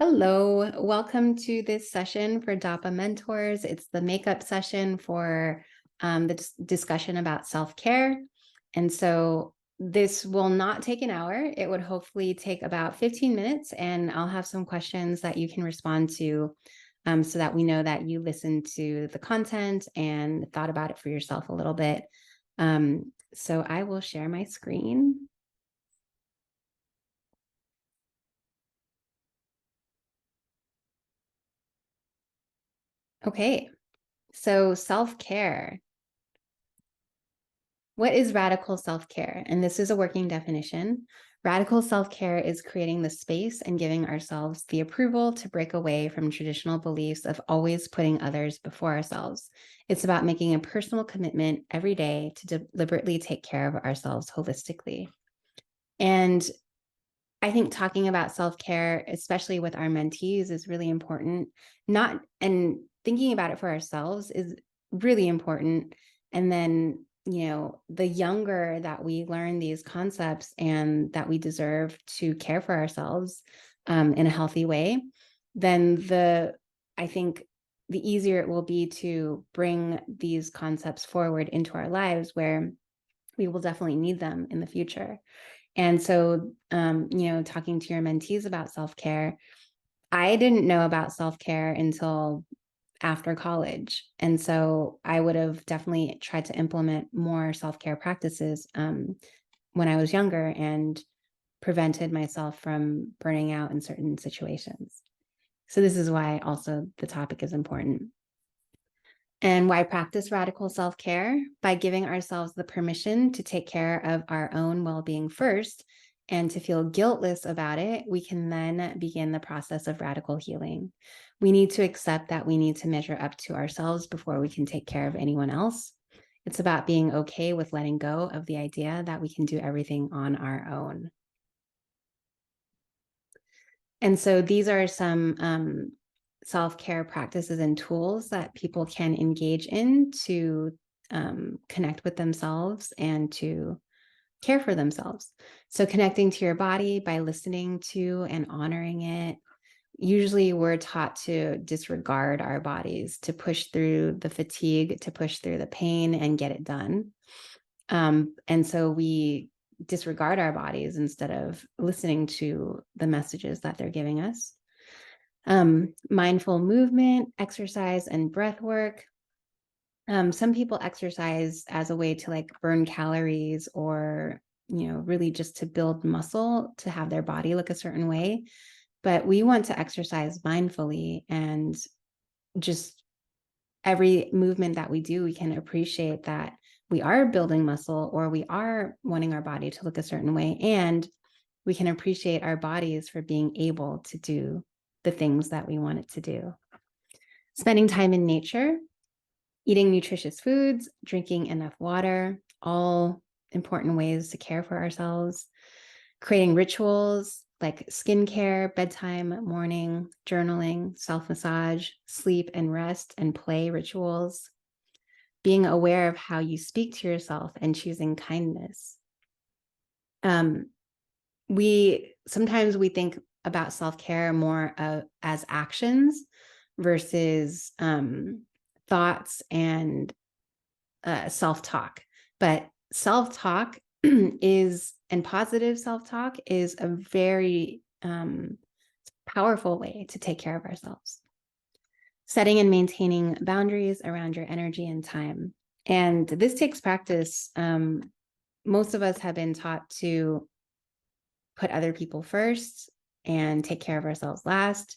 Hello, welcome to this session for DAPA Mentors. It's the makeup session for the discussion about self-care. And so this will not take an hour. It would hopefully take about 15 minutes, and I'll have some questions that you can respond to so that we know that you listened to the content and thought about it for yourself a little bit. So I will share my screen. Okay, so self-care. What is radical self-care? And this is a working definition. Radical self-care is creating the space and giving ourselves the approval to break away from traditional beliefs of always putting others before ourselves. It's about making a personal commitment every day to deliberately take care of ourselves holistically. And I think talking about self-care, especially with our mentees, is really important. And thinking about it for ourselves is really important. And then, the younger that we learn these concepts and that we deserve to care for ourselves in a healthy way, then I think the easier it will be to bring these concepts forward into our lives where we will definitely need them in the future. And so, talking to your mentees about self-care, I didn't know about self-care until after college. And so I would have definitely tried to implement more self-care practices when I was younger and prevented myself from burning out in certain situations. So this is why also the topic is important. And why practice radical self-care? By giving ourselves the permission to take care of our own well-being first and to feel guiltless about it, we can then begin the process of radical healing. We need to accept that we need to measure up to ourselves before we can take care of anyone else. It's about being okay with letting go of the idea that we can do everything on our own. And so these are some self-care practices and tools that people can engage in to connect with themselves and to care for themselves. So connecting to your body by listening to and honoring it. Usually we're taught to disregard our bodies, to push through the fatigue, to push through the pain and get it done. And so we disregard our bodies instead of listening to the messages that they're giving us. Mindful movement, exercise, and breath work. Some people exercise as a way to like burn calories or, really just to build muscle to have their body look a certain way. But we want to exercise mindfully, and just every movement that we do, we can appreciate that we are building muscle or we are wanting our body to look a certain way. And we can appreciate our bodies for being able to do the things that we want it to do. Spending time in nature, eating nutritious foods, drinking enough water, all important ways to care for ourselves. Creating rituals like skincare, bedtime, morning, journaling, self-massage, sleep and rest and play rituals. Being aware of how you speak to yourself and choosing kindness. We sometimes think about self-care more as actions versus thoughts and self-talk. But self-talk and positive self-talk is a very powerful way to take care of ourselves. Setting and maintaining boundaries around your energy and time. And this takes practice. Most of us have been taught to put other people first and take care of ourselves last.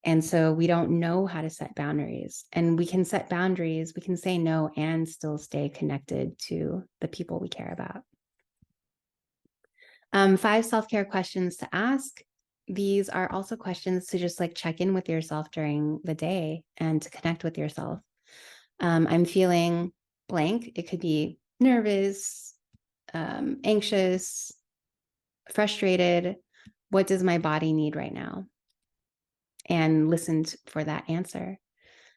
And so we don't know how to set boundaries. And we can set boundaries, we can say no and still stay connected to the people we care about. 5 self-care questions to ask. These are also questions to just like check in with yourself during the day and to connect with yourself. I'm feeling blank. It could be nervous, anxious, frustrated. What does my body need right now? And listen for that answer.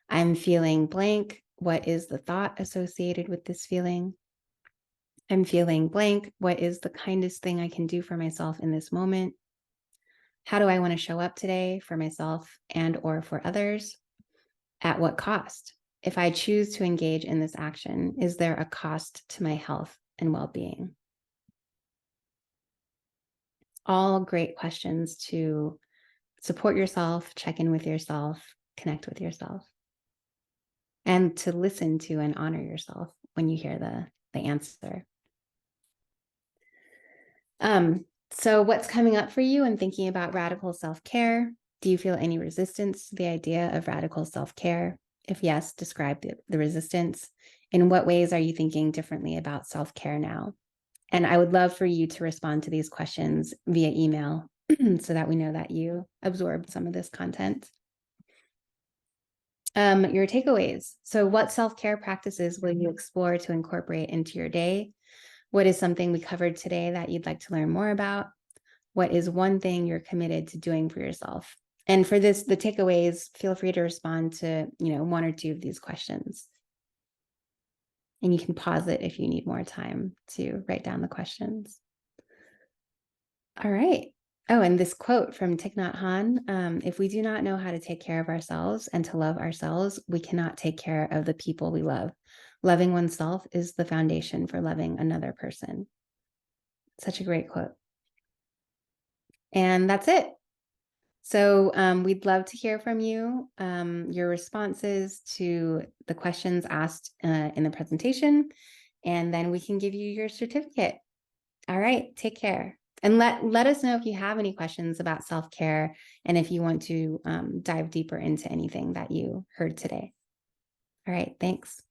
I'm feeling blank. What is the thought associated with this feeling? I'm feeling blank. What is the kindest thing I can do for myself in this moment? How do I want to show up today for myself and or for others? At what cost? If I choose to engage in this action, is there a cost to my health and well-being? All great questions to support yourself, check in with yourself, connect with yourself, and to listen to and honor yourself when you hear the answer. So what's coming up for you in thinking about radical self-care? Do you feel any resistance to the idea of radical self-care? If yes, describe the resistance. In what ways are you thinking differently about self-care now? And I would love for you to respond to these questions via email so that we know that you absorbed some of this content. Your takeaways. So what self-care practices will you explore to incorporate into your day? What is something we covered today that you'd like to learn more about? What is one thing you're committed to doing for yourself? And for this, the takeaways, feel free to respond to, one or two of these questions. And you can pause it if you need more time to write down the questions. All right. Oh, and this quote from Thich Nhat Hanh, if we do not know how to take care of ourselves and to love ourselves, we cannot take care of the people we love. Loving oneself is the foundation for loving another person. Such a great quote. And that's it. So we'd love to hear from you, your responses to the questions asked in the presentation, and then we can give you your certificate. All right, take care. And let us know if you have any questions about self-care and if you want to dive deeper into anything that you heard today. All right, thanks.